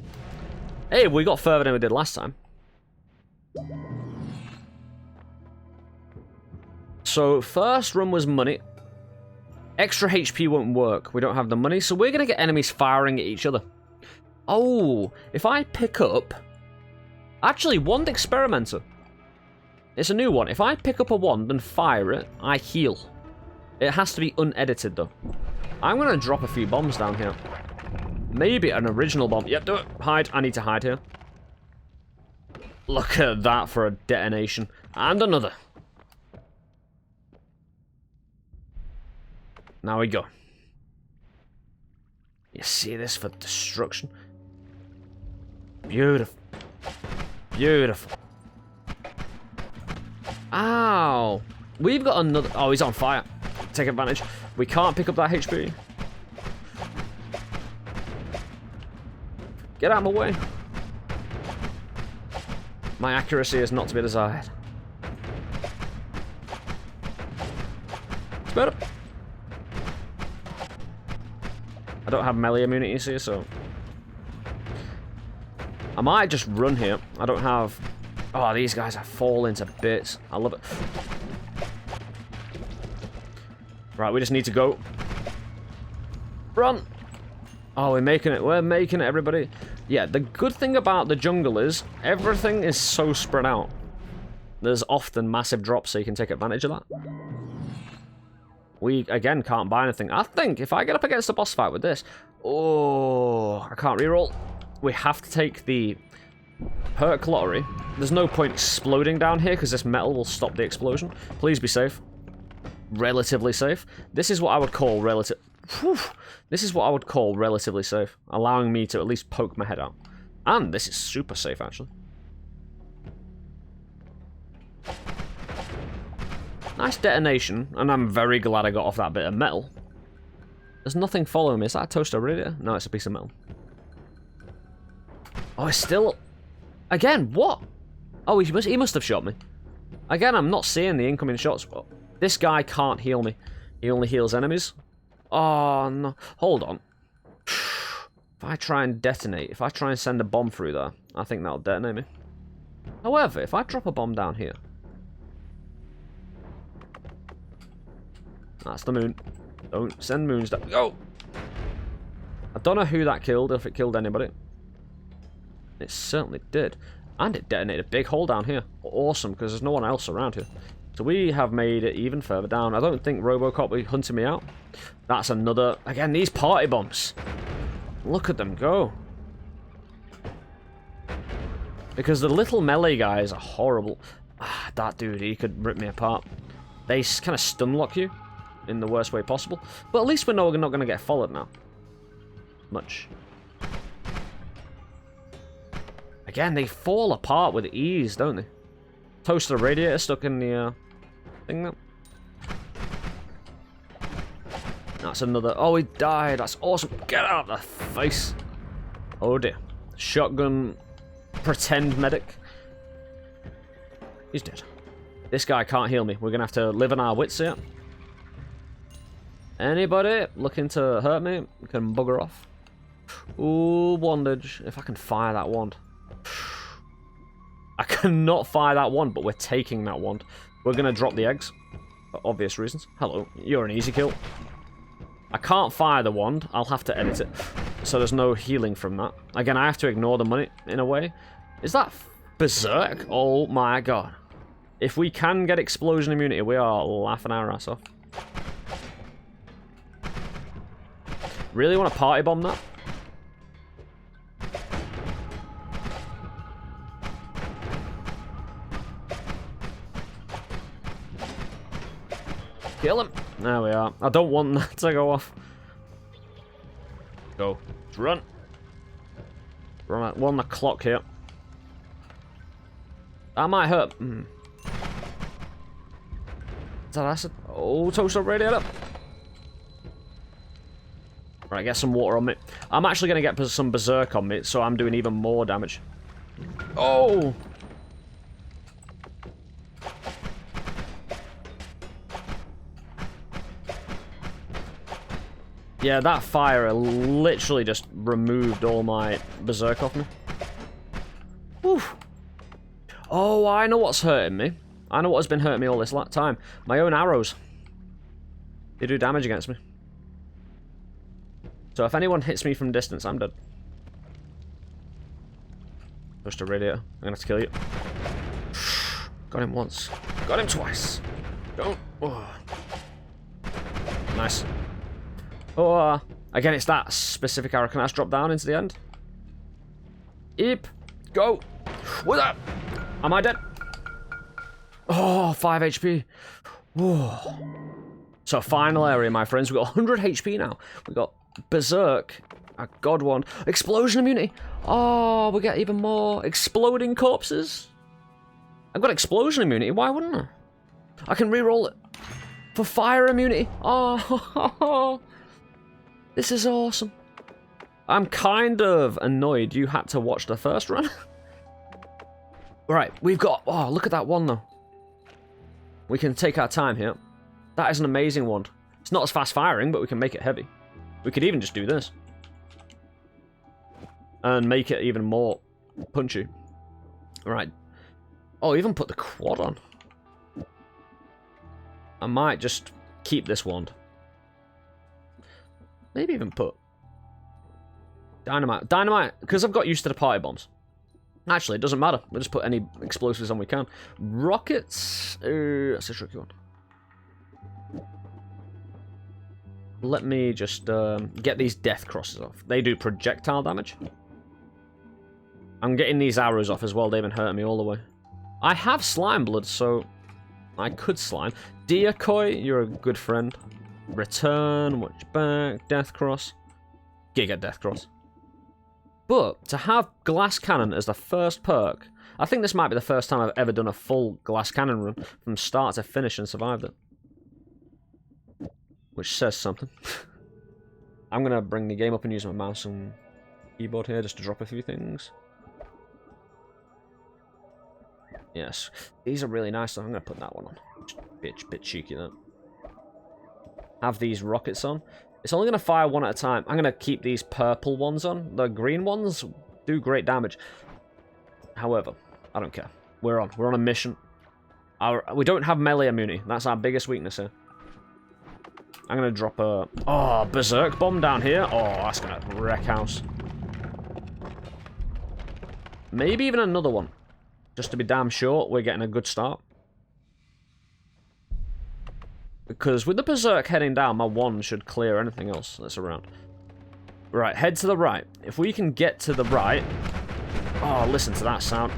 Hey, we got further than we did last time. So, first run was money. Extra HP won't work. We don't have the money, so we're going to get enemies firing at each other. Oh, if I pick up... Actually, wand experimenter. It's a new one. If I pick up a wand and fire it, I heal. It has to be unedited, though. I'm going to drop a few bombs down here. Maybe an original bomb. Yep, do it. Hide. I need to hide here. Look at that for a detonation. And another. Now we go. You see this for destruction? Beautiful. Beautiful. Ow. We've got another... Oh, he's on fire. Take advantage. We can't pick up that HP. Get out of my way. My accuracy is not to be desired. It's better. I don't have melee immunity, you see, so... I might just run here. I don't have... Oh, these guys are falling to bits. I love it. Right, we just need to go. Run! Oh, we're making it. We're making it, everybody. Yeah, the good thing about the jungle is everything is so spread out. There's often massive drops, so you can take advantage of that. We, again, can't buy anything. I think if I get up against a boss fight with this... Oh, I can't reroll. We have to take the perk lottery. There's no point exploding down here because this metal will stop the explosion. Please be safe. Relatively safe. This is what I would call relative... Whew, this is what I would call relatively safe, allowing me to at least poke my head out. And this is super safe, actually. Nice detonation, and I'm very glad I got off that bit of metal. There's nothing following me. Is that a toaster radiator? No, it's a piece of metal. Oh, it's still... Again, what? Oh, he must have shot me. Again, I'm not seeing the incoming shots. This guy can't heal me. He only heals enemies. Oh, no. Hold on. If I try and detonate, if I try and send a bomb through there, I think that'll detonate me. However, if I drop a bomb down here... That's the moon. Don't send moons down. Go! I don't know who that killed, if it killed anybody. It certainly did. And it detonated a big hole down here. Awesome, because there's no one else around here. So we have made it even further down. I don't think Robocop will be hunting me out. That's another... Again, these party bombs. Look at them go. Because the little melee guys are horrible. Ah, that dude, he could rip me apart. They kind of stun lock you in the worst way possible. But at least we know we're not going to get followed now. Much. Again, they fall apart with ease, don't they? Toaster radiator stuck in the thing now. That's another... Oh, he died. That's awesome. Get out of the face. Oh, dear. Shotgun pretend medic. He's dead. This guy can't heal me. We're going to have to live on our wits here. Anybody looking to hurt me can bugger off. Ooh, wandage. If I can fire that wand. I cannot fire that wand, but we're taking that wand. We're going to drop the eggs. For obvious reasons. Hello, you're an easy kill. I can't fire the wand. I'll have to edit it. So there's no healing from that. Again, I have to ignore the money, in a way. Is that berserk? Oh my god. If we can get explosion immunity, we are laughing our ass off. Really want to party bomb that? Kill him. There we are. I don't want that to go off. Go. Let's run. We're on the clock here. That might hurt. Is that acid? Oh, toaster radiator. Right, get some water on me. I'm actually going to get some berserk on me, so I'm doing even more damage. Oh! Yeah, that fire literally just removed all my berserk off me. Oof. Oh, I know what's hurting me. I know what has been hurting me all this time. My own arrows. They do damage against me. So if anyone hits me from distance, I'm dead. Just a radiator. I'm gonna have to kill you. Got him once. Got him twice. Don't. Oh. Nice. Oh, again, it's that specific arrow. Can I just drop down into the end? Eep. Go. What's up? Am I dead? Oh, 5 HP. Oh. So final area, my friends. We've got 100 HP now. We've got berserk. A god one. Explosion immunity. Oh, we get even more exploding corpses. I've got explosion immunity. Why wouldn't I? I can re-roll it. For fire immunity. Oh, this is awesome. I'm kind of annoyed you had to watch the first run. Right, we've got... Oh, look at that one, though. We can take our time here. That is an amazing wand. It's not as fast firing, but we can make it heavy. We could even just do this. And make it even more punchy. Right. Oh, even put the quad on. I might just keep this wand. Maybe even put dynamite. Dynamite, because I've got used to the party bombs. Actually, it doesn't matter. We'll just put any explosives on we can. Rockets? That's a tricky one. Let me just get these death crosses off. They do projectile damage. I'm getting these arrows off as well. They've been hurting me all the way. I have slime blood, so I could slime. Decoy, you're a good friend. Return, watch back, Death Cross. Giga Death Cross. But to have Glass Cannon as the first perk, I think this might be the first time I've ever done a full Glass Cannon run from start to finish and survived it. Which says something. I'm going to bring the game up and use my mouse and keyboard here just to drop a few things. Yes, these are really nice, so I'm going to put that one on. Bit cheeky, that. Have these rockets on. It's only going to fire one at a time. I'm going to keep these purple ones on. The green ones do great damage. However, I don't care. We're on a mission. We don't have melee immunity. That's our biggest weakness here. I'm going to drop a... Oh, Berserk Bomb down here. Oh, that's going to wreck house. Maybe even another one. Just to be damn sure we're getting a good start. Because with the Berserk heading down, my wand should clear anything else that's around. Right, head to the right. If we can get to the right... Oh, listen to that sound.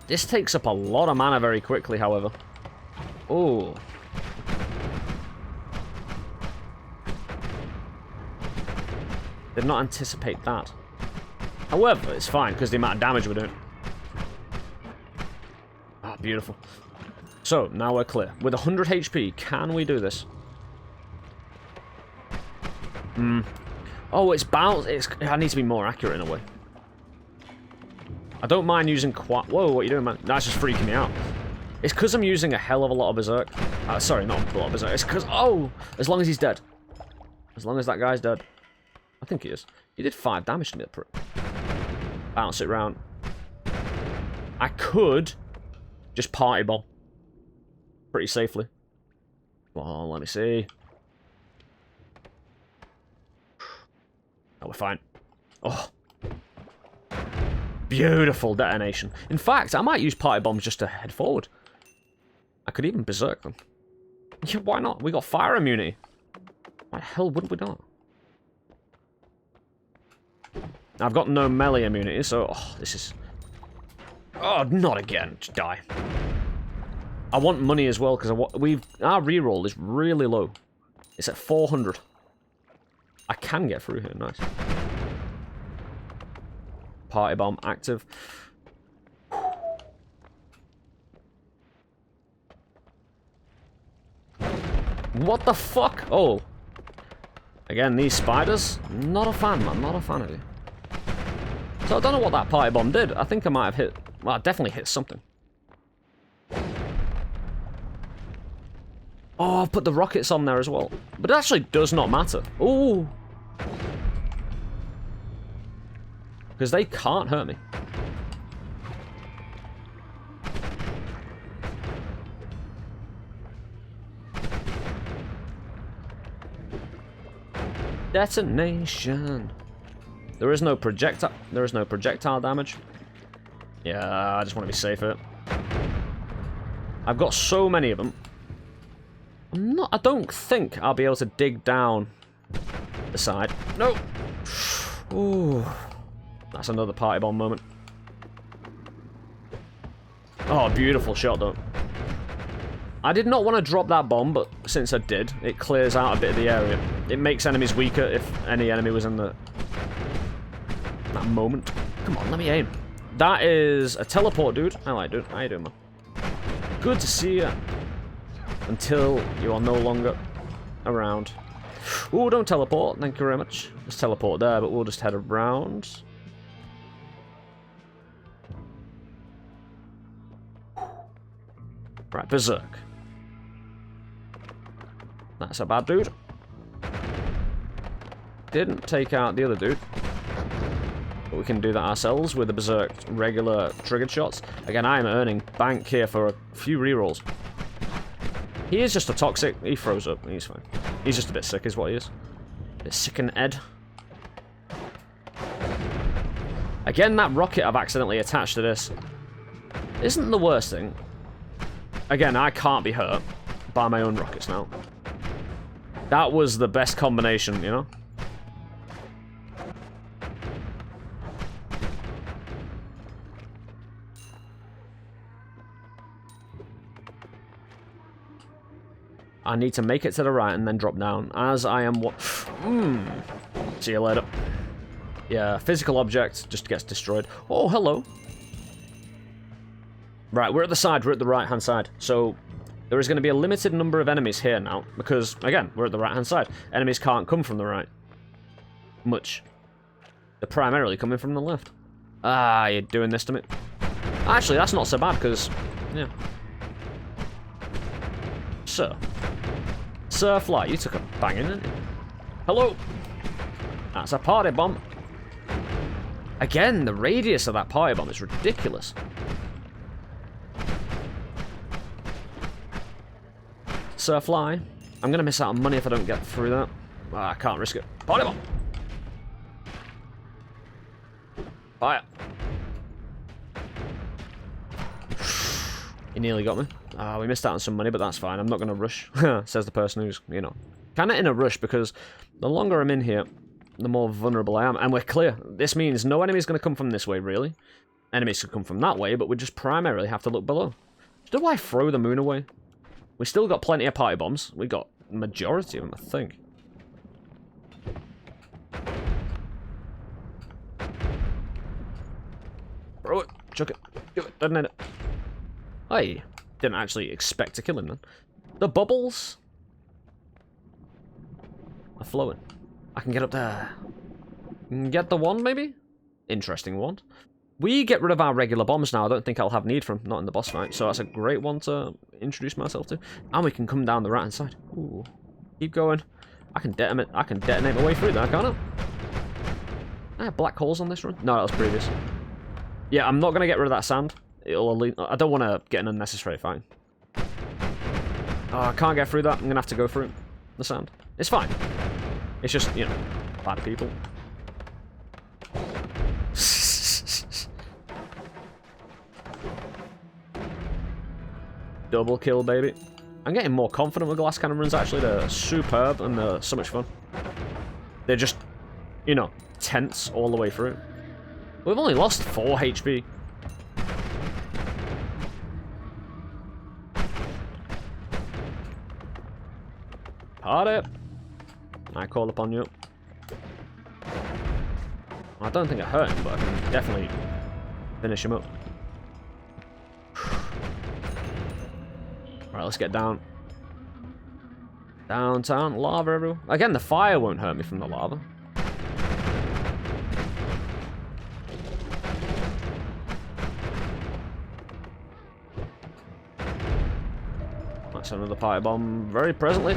This takes up a lot of mana very quickly, however. Oh. Did not anticipate that. However, it's fine, because the amount of damage we're doing. Ah, beautiful. So, now we're clear. With 100 HP, can we do this? Oh, it's bounced. I need to be more accurate in a way. I don't mind using Whoa, what are you doing, man? That's just freaking me out. It's because I'm using a hell of a lot of Berserk. Sorry, not a lot of Berserk. It's because... Oh! As long as he's dead. As long as that guy's dead. I think he is. He did 5 damage to me. Bounce it round. I could just party bomb. Pretty safely. Well, let me see. Oh, we're fine. Oh. Beautiful detonation. In fact, I might use party bombs just to head forward. I could even berserk them. Yeah, why not? We got fire immunity. Why the hell wouldn't we not? I've got no melee immunity, so... Oh, this is... Oh, not again. Just die. I want money as well, because our reroll is really low. It's at 400. I can get through here. Nice. Party bomb active. What the fuck? Oh. Again, these spiders. Not a fan, man. Not a fan of you. So I don't know what that party bomb did. I think I might have hit... Well, I definitely hit something. Oh, I've put the rockets on there as well. But it actually does not matter. Ooh. Because they can't hurt me. Detonation. There is no projectile damage. Yeah, I just want to be safe here. I've got so many of them. I don't think I'll be able to dig down the side. No. Ooh. That's another party bomb moment. Oh, beautiful shot though. I did not want to drop that bomb, but since I did, it clears out a bit of the area. It makes enemies weaker if any enemy was in that moment. Come on, let me aim. That is a teleport, dude. I like, dude. How you doing, man? Good to see you. Until you are no longer around. Ooh, don't teleport. Thank you very much. Just teleport there, but we'll just head around. Right, Berserk. That's a bad dude. Didn't take out the other dude. But we can do that ourselves with the Berserk regular triggered shots. Again, I am earning bank here for a few rerolls. He is just a toxic. He froze up. He's fine. He's just a bit sick is what he is. A bit sick and Ed. Again, that rocket I've accidentally attached to this isn't the worst thing. Again, I can't be hurt by my own rockets now. That was the best combination, you know? I need to make it to the right and then drop down, as I am what... See you later. Yeah, physical object just gets destroyed. Oh, hello. Right, we're at the side, we're at the right-hand side. So, there is going to be a limited number of enemies here now, because, again, we're at the right-hand side. Enemies can't come from the right. Much. They're primarily coming from the left. Ah, you're doing this to me. Actually, that's not so bad, because, yeah. Sir Fly, you took a banging, didn't you? Hello! That's a party bomb. Again, the radius of that party bomb is ridiculous. Sir Fly, I'm going to miss out on money if I don't get through that. I can't risk it. Party bomb! Fire! He nearly got me. We missed out on some money, but that's fine. I'm not going to rush, says the person who's, you know, kind of in a rush, because the longer I'm in here, the more vulnerable I am. And we're clear. This means no enemy's going to come from this way, really. Enemies could come from that way, but we just primarily have to look below. Do I throw the moon away? We still got plenty of party bombs. We got the majority of them, I think. Throw it. Chuck it. Do it. Doesn't hit it. I didn't actually expect to kill him then. The bubbles are flowing. I can get up there. Get the wand, maybe? Interesting wand. We get rid of our regular bombs now. I don't think I'll have need for them. Not in the boss fight. So that's a great one to introduce myself to. And we can come down the right-hand side. Ooh. Keep going. I can detonate my way through there, can't I? I have black holes on this run? No, that was previous. Yeah, I'm not going to get rid of that sand. I don't want to get an unnecessary fight. Oh, I can't get through that. I'm going to have to go through the sand. It's fine. It's just, you know, bad people. Double kill, baby. I'm getting more confident with glass cannon runs, actually. They're superb and they're so much fun. They're just, you know, tense all the way through. We've only lost 4 HP. Party! I call upon you. I don't think I hurt him, but I can definitely finish him up. Alright, let's get down. Downtown, lava everywhere. Again, the fire won't hurt me from the lava. That's another party bomb very presently.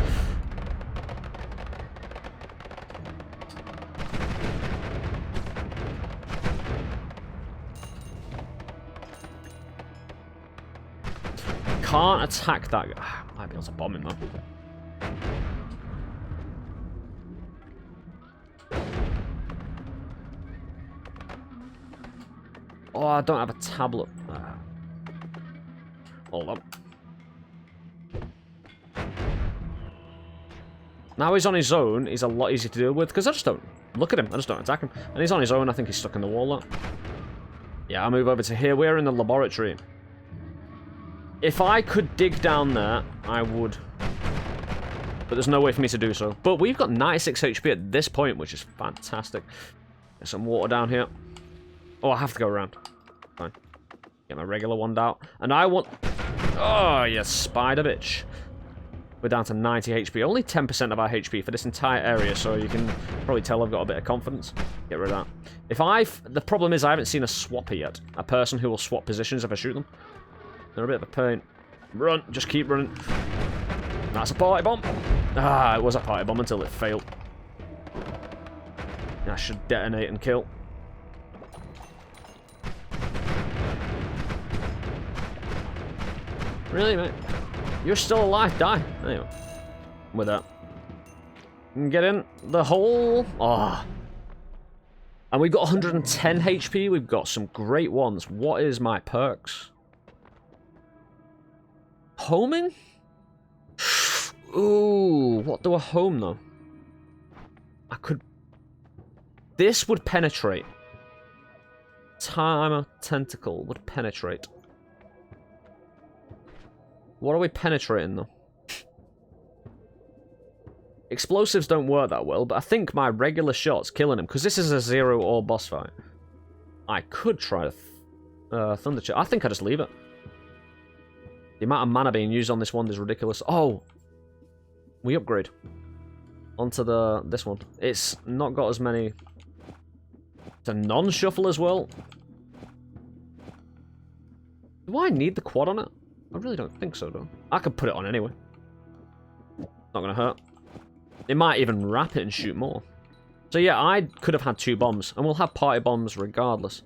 Can't attack that guy. Might be able to bomb him though. Oh, I don't have a tablet. Hold on. Now he's on his own, he's a lot easier to deal with, because I just don't look at him, I just don't attack him. And he's on his own, I think he's stuck in the wall though. Yeah, I'll move over to here. We're in the laboratory. If I could dig down there, I would. But there's no way for me to do so. But we've got 96 HP at this point, which is fantastic. There's some water down here. Oh, I have to go around. Fine. Get my regular wand out. And I want... Oh, you spider bitch. We're down to 90 HP. Only 10% of our HP for this entire area, so you can probably tell I've got a bit of confidence. Get rid of that. The problem is I haven't seen a swapper yet. A person who will swap positions if I shoot them. They're a bit of a pain. Run. Just keep running. That's a party bomb. Ah, it was a party bomb until it failed. I should detonate and kill. Really, mate? You're still alive. Die. Anyway. With that. Get in the hole. Ah. Oh. And we've got 110 HP. We've got some great ones. What is my perks? Homing? Ooh, what do I home though? I could... This would penetrate. Timer tentacle would penetrate. What are we penetrating though? Explosives don't work that well, but I think my regular shot's killing him, because this is a 0-all boss fight. I could try Thunder Charge. I think I just leave it. The amount of mana being used on this one is ridiculous. Oh! We upgrade. Onto this one. It's not got as many... It's a non-shuffle as well. Do I need the quad on it? I really don't think so, though. I could put it on anyway. Not gonna hurt. It might even wrap it and shoot more. So yeah, I could have had 2 bombs, and we'll have party bombs regardless.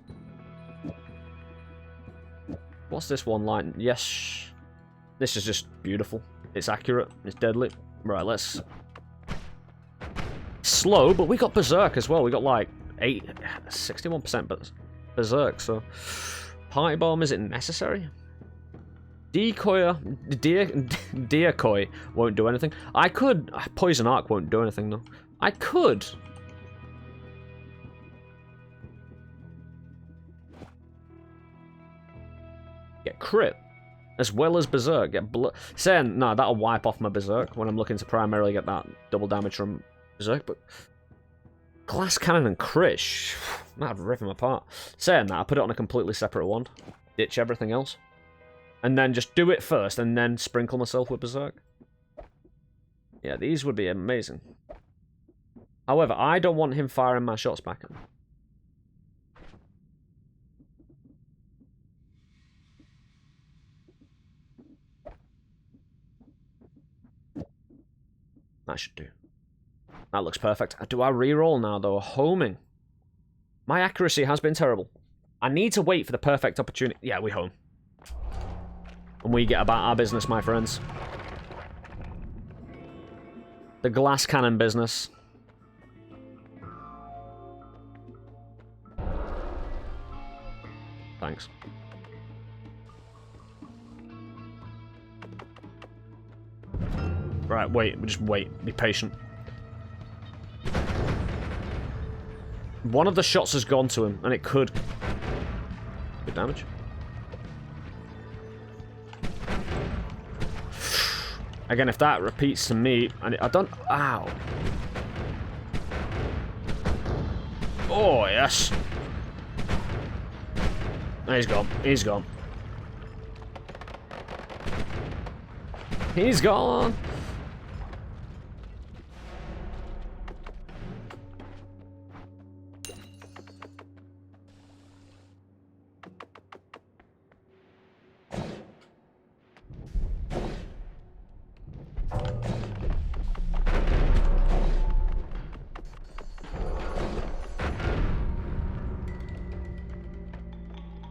What's this one line? Yes. This is just beautiful. It's accurate. It's deadly. Right, let's... Slow, but we got Berserk as well. We got like 61% Berserk, so... Party bomb, is it necessary? Decoy won't do anything. I could... Poison Arc won't do anything, though. I could... Get crit. As well as Berserk. Get blood. Saying, no, that'll wipe off my Berserk when I'm looking to primarily get that double damage from Berserk, but... Glass Cannon and crit. That'd rip him apart. Saying that, I put it on a completely separate wand. Ditch everything else. And then just do it first, and then sprinkle myself with Berserk. Yeah, these would be amazing. However, I don't want him firing my shots back at me. That should do. That looks perfect. Do I reroll now, though? Homing. My accuracy has been terrible. I need to wait for the perfect opportunity. Yeah, we home. And we get about our business, my friends. The glass cannon business. Thanks. Right, wait. Just wait. Be patient. One of the shots has gone to him, and it could... Good damage. Again, if that repeats to me, and I don't... Ow. Oh, yes. He's gone. He's gone. He's gone.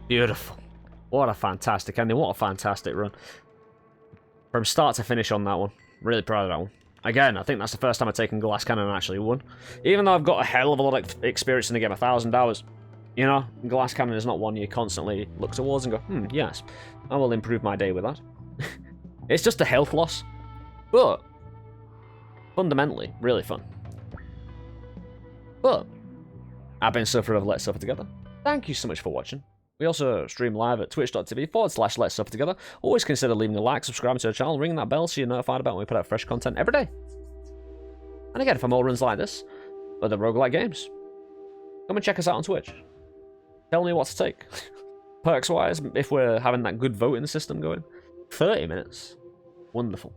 Beautiful. What a fantastic ending. What a fantastic run. From start to finish on that one. Really proud of that one. Again, I think that's the first time I've taken Glass Cannon and actually won. Even though I've got a hell of a lot of experience in the game, 1,000 hours. You know, Glass Cannon is not one you constantly look towards and go, yes, I will improve my day with that. It's just a health loss. But, fundamentally, really fun. But, I've been Suffer of Let's Suffer Together. Thank you so much for watching. We also stream live at twitch.tv/Let's Suffer Together. Always consider leaving a like, subscribing to the channel, ringing that bell so you're notified about when we put out fresh content every day. And again, for more runs like this, or the roguelike games, come and check us out on Twitch. Tell me what to take. Perks-wise, if we're having that good voting system going. 30 minutes. Wonderful.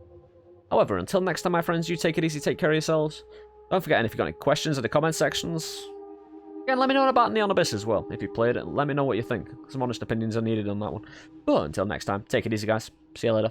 However, until next time, my friends, you take it easy, take care of yourselves. Don't forget, and if you've got any questions in the comment sections... Again, let me know about Neon Abyss as well. If you played it, let me know what you think. Some honest opinions are needed on that one. But until next time, take it easy, guys. See you later.